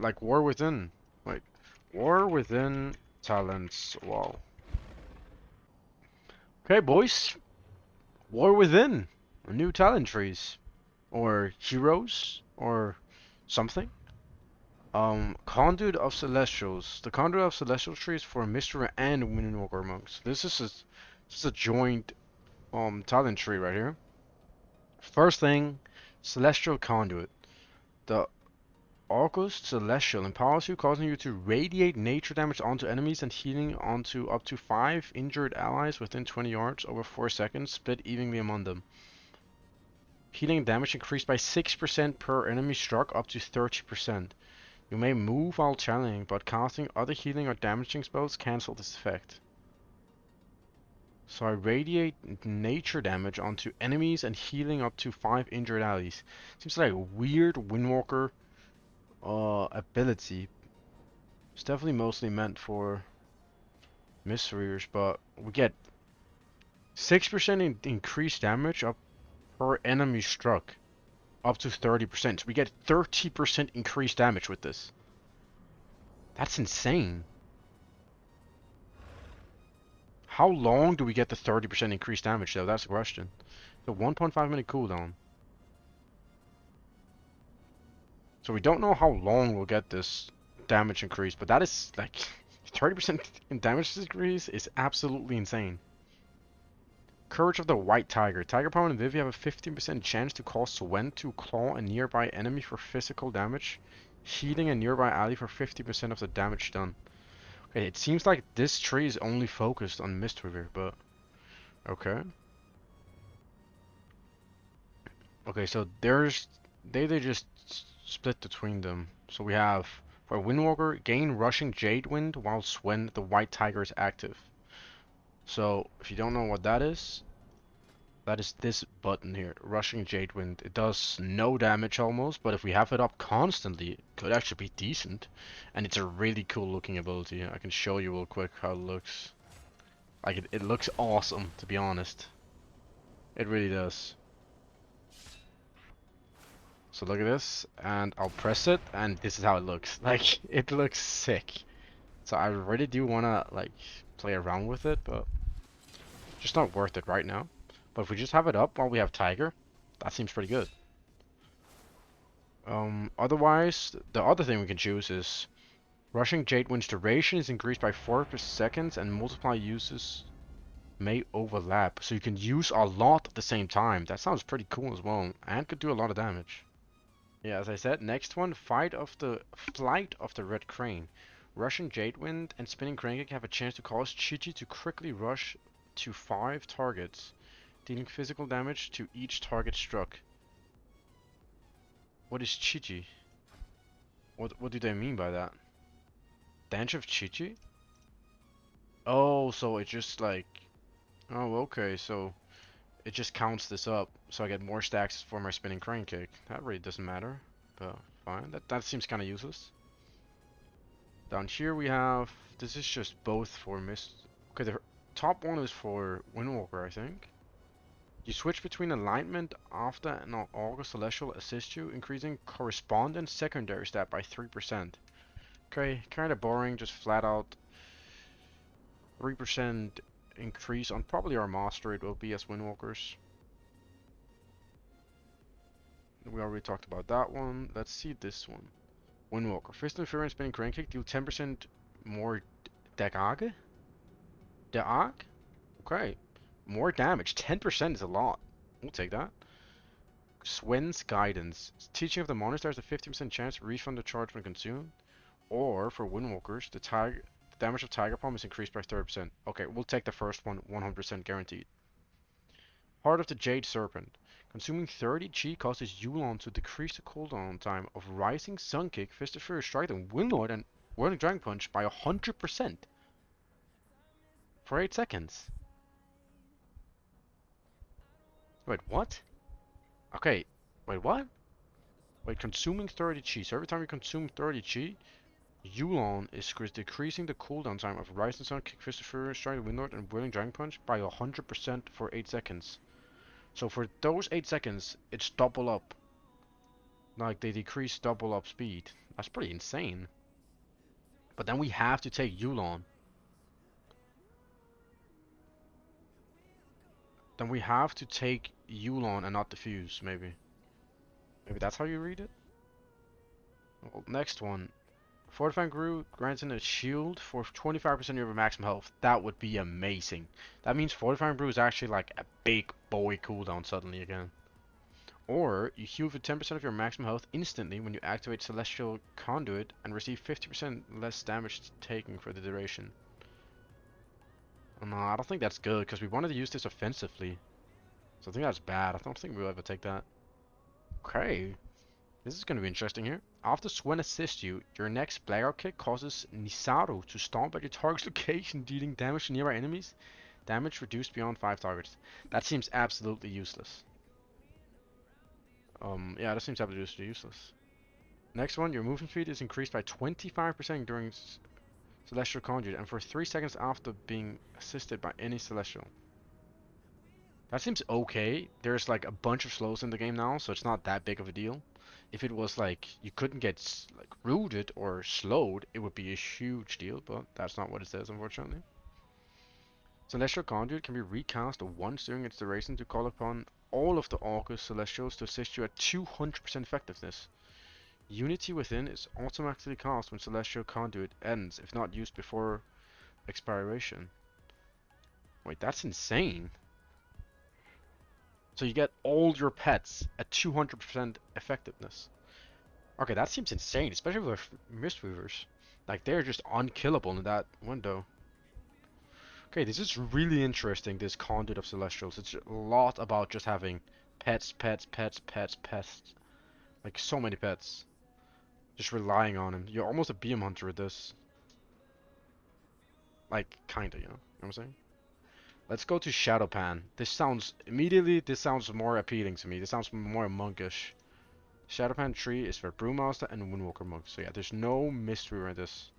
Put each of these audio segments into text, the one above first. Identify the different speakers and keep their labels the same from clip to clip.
Speaker 1: like War Within. Wait, War Within talents. Wow. Okay, boys. War Within. New talent trees. Or heroes. Or something. Conduit of Celestials. The Conduit of Celestial tree is for Mystery and Windwalker monks. This is a joint talent tree right here. First thing, Celestial Conduit. The August Celestial empowers you, causing you to radiate nature damage onto enemies and healing onto up to 5 injured allies within 20 yards over 4 seconds, split evenly among them. Healing damage increased by 6% per enemy struck up to 30%. You may move while channeling, but casting other healing or damaging spells cancel this effect. So I radiate nature damage onto enemies and healing up to 5 injured allies. Seems like a weird Windwalker ability. It's definitely mostly meant for Mysteries, but we get 6% increased damage up per enemy struck, up to 30%. So we get 30% increased damage with this. That's insane. How long do we get the 30% increased damage though? That's the question. The 1.5 minute cooldown. So we don't know how long we'll get this damage increase, but that is like 30% in damage increase is absolutely insane. Courage of the White Tiger. Tiger Power and Vivi have a 15% chance to cause Swen to claw a nearby enemy for physical damage, healing a nearby ally for 50% of the damage done. Okay, it seems like this tree is only focused on Mistweaver, but okay. Okay, so they just split between them. So we have for Windwalker, gain rushing Jade Wind while Swen the White Tiger is active. So if you don't know what that is this button here, rushing Jade Wind. It does no damage almost, but if we have it up constantly, it could actually be decent. And it's a really cool looking ability. I can show you real quick how it looks. Like it looks awesome, to be honest. It really does. So look at this, and I'll press it, and this is how it looks. Like, it looks sick. So I really do wanna, like, play around with it, but just not worth it right now. But if we just have it up while we have Tiger, that seems pretty good. Otherwise, the other thing we can choose is rushing Jade Wind's duration is increased by 4 per seconds and multiply uses may overlap. So you can use a lot at the same time. That sounds pretty cool as well, and could do a lot of damage. Yeah, as I said, next one, Flight of the Red Crane. Rushing Jade Wind and Spinning Crane Kick have a chance to cause Chi-Chi to quickly rush to 5 targets, dealing physical damage to each target struck. What is Chi-Chi? What do they mean by that? Dance of Chi-Chi? Oh, so it just like... Oh, okay, so it just counts this up, so I get more stacks for my Spinning Crane Kick. That really doesn't matter, but fine. That seems kind of useless. Down here we have... This is just both for Mist... Okay, the top one is for Windwalker, I think. You switch between alignment after an August Celestial assists you, increasing correspondent secondary stat by 3%. Okay, kinda boring, just flat out 3% increase on probably our master it will be as Windwalkers. We already talked about that one. Let's see this one. Windwalker. Fist and Fury and Spinning Crane Kick deal 10% more Dagage? Dag? Okay. More damage. 10% is a lot. We'll take that. Swen's Guidance. Teaching of the monster has a 50% chance to refund the charge when consumed. Or, for Windwalkers, the damage of Tiger Palm is increased by 30%. Okay, we'll take the first one, 100% guaranteed. Heart of the Jade Serpent. Consuming 30 chi causes Yulon to decrease the cooldown time of Rising Sun Kick, Fist of Fury Strike, and Windlord and Whirling Dragon Punch by 100% for 8 seconds. Wait, what? Okay, wait, what? Wait, consuming 30 chi. So every time you consume 30 chi, Yulon is decreasing the cooldown time of Rising Sun Kick, Fist of Fury Strike, Windlord, and Whirling Dragon Punch by 100% for 8 seconds. So for those 8 seconds, it's double up. Like they decrease double up speed. That's pretty insane. But then we have to take Yulon. Then we have to take Yulon and not Diffuse, maybe. Maybe that's how you read it? Well, next one. Fortifying Brew grants in a shield for 25% of your maximum health. That would be amazing. That means Fortifying Brew is actually like a big boy cooldown suddenly again. Or you heal for 10% of your maximum health instantly when you activate Celestial Conduit and receive 50% less damage taken for the duration. No, I don't think that's good because we wanted to use this offensively. So I think that's bad. I don't think we'll ever take that. Okay. This is going to be interesting here. After Swen assists you, your next blackout kick causes Nisaru to stomp at your target's location, dealing damage to nearby enemies. Damage reduced beyond 5 targets. That seems absolutely useless. Yeah, that seems absolutely useless. Next one, your movement speed is increased by 25% during Celestial Conduit and for 3 seconds after being assisted by any Celestial. That seems okay. There's like a bunch of slows in the game now, so it's not that big of a deal. If it was like you couldn't get like rooted or slowed, it would be a huge deal, but that's not what it says, unfortunately. Celestial Conduit can be recast once during its duration to call upon all of the August Celestials to assist you at 200% effectiveness. Unity Within is automatically cast when Celestial Conduit ends, if not used before expiration. Wait, that's insane. So you get all your pets at 200% effectiveness. Okay, that seems insane, especially with Mistweavers. Like, they're just unkillable in that window. Okay, this is really interesting, this Conduit of Celestials. It's a lot about just having pets, pets, pets, pets, pets. Like, so many pets. Just relying on him. You're almost a beam hunter with this. Like, kinda, you know what I'm saying? Let's go to Shadowpan. This sounds more appealing to me. This sounds more monkish. Shadowpan tree is for Brewmaster and Windwalker monk. So yeah, there's no mystery in this.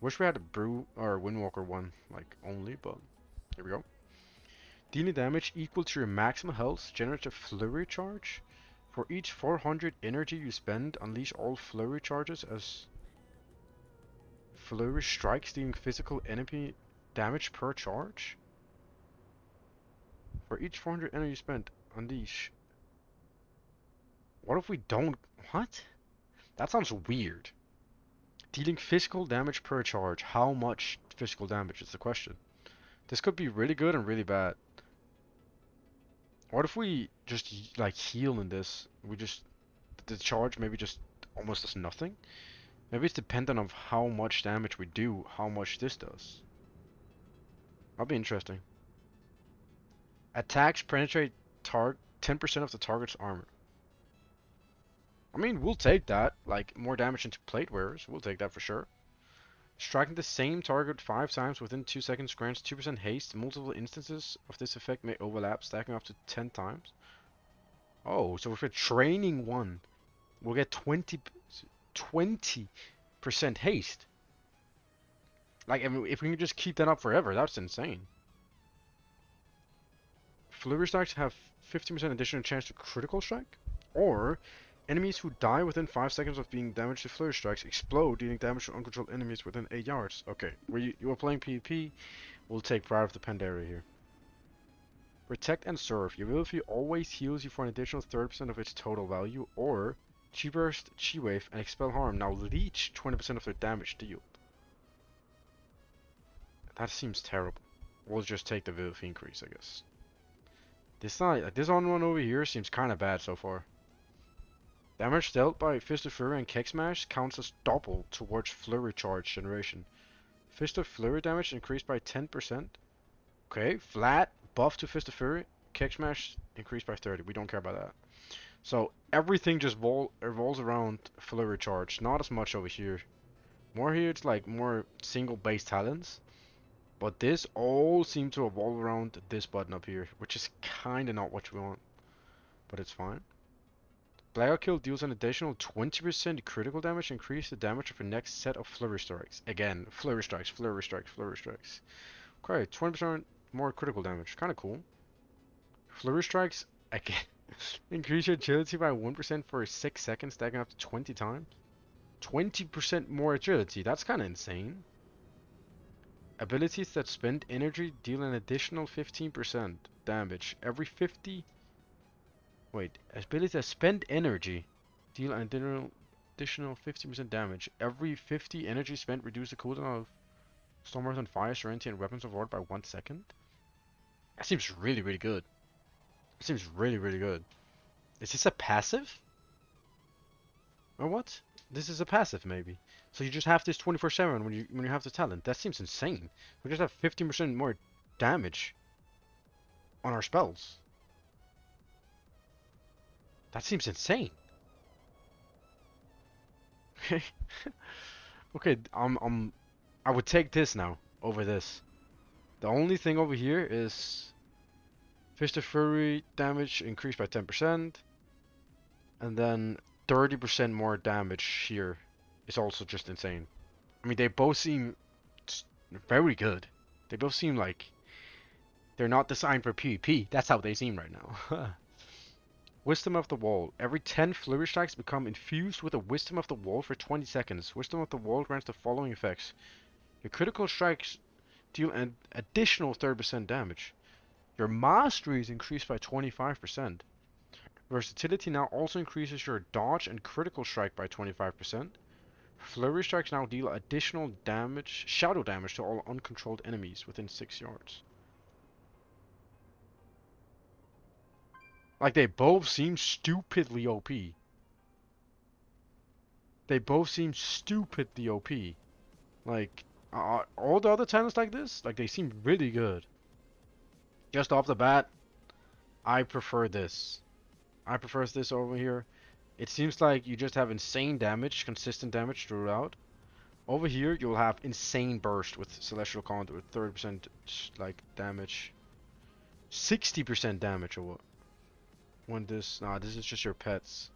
Speaker 1: Wish we had a Brew or Windwalker one, like only, but here we go. Dealing damage equal to your maximum health generates a flurry charge. For each 400 energy you spend, unleash all flurry charges as flurry strikes, dealing physical enemy damage per charge. For each 400 energy spent, unleash. What if we don't? What? That sounds weird. Dealing physical damage per charge. How much physical damage is the question. This could be really good and really bad. What if we just like heal in this? We just the charge maybe just almost does nothing. Maybe it's dependent on how much damage we do, how much this does. That'll be interesting. Attacks penetrate 10% of the target's armor. I mean, we'll take that. Like, more damage into plate wearers. We'll take that for sure. Striking the same target 5 times within 2 seconds grants 2% haste. Multiple instances of this effect may overlap, stacking up to 10 times. Oh, so if we're training one, we'll get 20% haste. Like, if we can just keep that up forever, that's insane. Flurry strikes have 15% additional chance to critical strike, or enemies who die within 5 seconds of being damaged to flurry strikes explode, dealing damage to uncontrolled enemies within 8 yards. Okay, you are playing PvP, we'll take Pride of the Pandaria here. Protect and Serve. Your ability always heals you for an additional 30% of its total value, or Chi Burst, Chi Wave, and Expel Harm now leech 20% of their damage dealt. That seems terrible. We'll just take the ability increase, I guess. This one over here seems kind of bad so far. Damage dealt by Fist of Fury and Kick Smash counts as double towards Flurry Charge generation. Fist of Flurry damage increased by 10%. Okay, flat buff to Fist of Fury. Kick Smash increased by 30. We don't care about that. So everything just revolves around Flurry Charge. Not as much over here. More here, it's like more single base talents. But this all seems to revolve around this button up here, which is kinda not what we want. But it's fine. Blackout Kill deals an additional 20% critical damage, increase the damage of your next set of Flurry Strikes. Again, Flurry Strikes, Flurry Strikes, Flurry Strikes. Okay, 20% more critical damage. Kinda cool. Flurry Strikes, again, Increase your agility by 1% for 6 seconds, stacking up to 20 times. 20% more agility, that's kind of insane. Abilities that spend energy deal an additional 15% damage. Every 50... Wait, abilities that spend energy deal an additional 15% damage. Every 50 energy spent reduce the cooldown of Storm Earth and Fire, Serenity, and Weapons of War by 1 second. That seems really, really good. That seems really, really good. Is this a passive? Or what? This is a passive, maybe. So you just have this 24/7 when you have the talent. That seems insane. We just have 15% more damage on our spells. That seems insane. Okay. Okay, I would take this now over this. The only thing over here is Fist of Fury damage increased by 10%, and then 30% more damage here is also just insane. I mean, they both seem very good. They both seem like they're not designed for PvP. That's how they seem right now. Wisdom of the Wall. Every 10 flurry strikes become infused with a Wisdom of the Wall for 20 seconds. Wisdom of the Wall grants the following effects. Your critical strikes deal an additional 30% damage. Your mastery is increased by 25%. Versatility now also increases your dodge and critical strike by 25%. Flurry strikes now deal additional damage, shadow damage to all uncontrolled enemies within 6 yards. Like, they both seem stupidly OP. They both seem stupidly OP. Like, all the other talents like this, like, they seem really good. Just off the bat, I prefer this. I prefer this over here. It seems like you just have insane damage, consistent damage throughout. Over here, you'll have insane burst with Celestial Conduit with 30% like damage. 60% damage or what? When this... Nah, this is just your pets.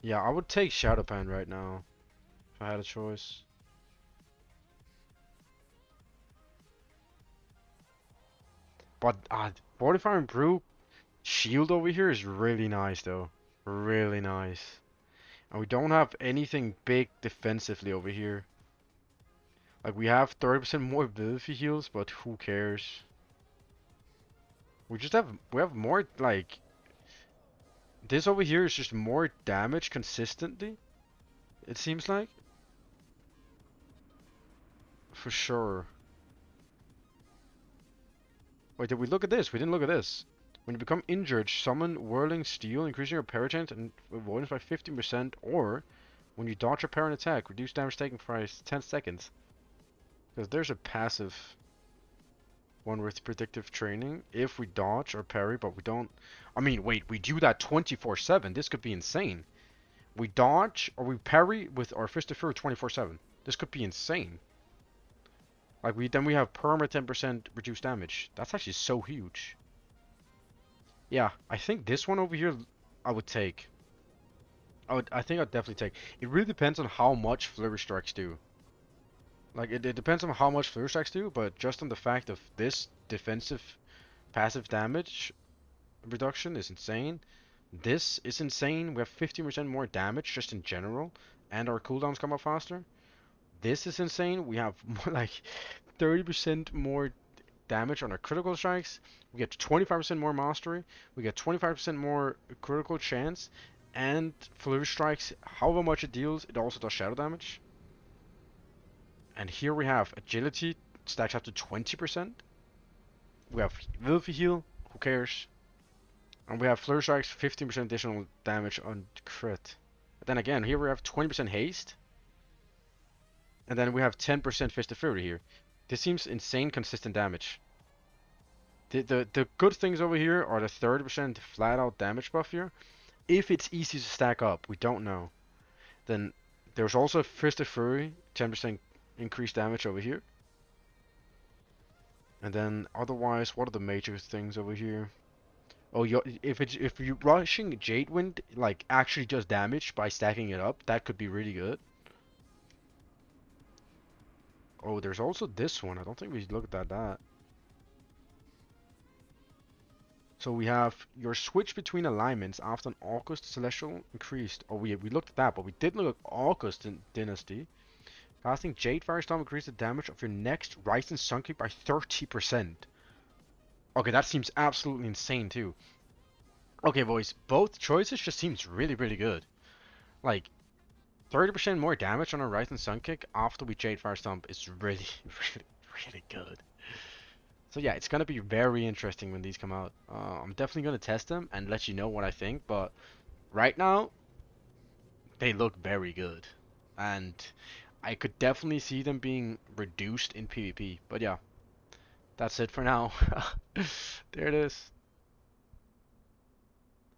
Speaker 1: Yeah, I would take Shadowpan right now. If I had a choice. But, Fortify and Brew shield over here is really nice though. Really nice. And we don't have anything big defensively over here. Like, we have 30% more ability heals, but who cares? We have more, like, this over here is just more damage consistently, it seems like. For sure. Wait, did we look at this? We didn't look at this. When you become injured, summon Whirling Steel, increasing your parry chance and avoidance by 15%, or when you dodge a parry attack, reduce damage taken for 10 seconds. Because there's a passive one with predictive training. If we dodge or parry, but we don't... I mean, wait, we do that 24/7. This could be insane. We dodge or we parry with our Fist of Fury 24/7. This could be insane. Like, then we have perma 10% reduced damage. That's actually so huge. Yeah, I think this one over here I would take. I think I'd definitely take. It really depends on how much Flurry Strikes do. Like, it depends on how much Flurry Strikes do, but just on the fact of this defensive passive damage reduction is insane. This is insane. We have 15% more damage just in general, and our cooldowns come up faster. This is insane. We have more like 30% more damage on our critical strikes. We get 25% more mastery. We get 25% more critical chance. And flurry strikes, however much it deals, it also does shadow damage. And here we have agility stacks up to 20%. We have Wilfy heal, who cares? And we have flurry strikes, 15% additional damage on crit. But then again, here we have 20% haste. And then we have 10% Fist of Fury here. This seems insane consistent damage. The good things over here are the 30% flat out damage buff here. If it's easy to stack up, we don't know. Then there's also Fist of Fury, 10% increased damage over here. And then otherwise, what are the major things over here? Oh, if you're rushing Jadewind, like actually just damage by stacking it up, that could be really good. Oh, there's also this one. I don't think we looked at that. So we have your switch between alignments after an August Celestial increased. Oh, we looked at that, but we didn't look at August Dynasty. Casting Jade Firestorm increased the damage of your next Rise and Sun Kick by 30%. Okay, that seems absolutely insane too. Okay, boys, both choices just seems really, really good. Like, 30% more damage on a Rise and Sun Kick after we Jade Firestorm is really, really, really good. So yeah, it's gonna be very interesting when these come out. I'm definitely gonna test them and let you know what I think, but right now, they look very good. And I could definitely see them being reduced in PvP. But yeah, that's it for now. There it is.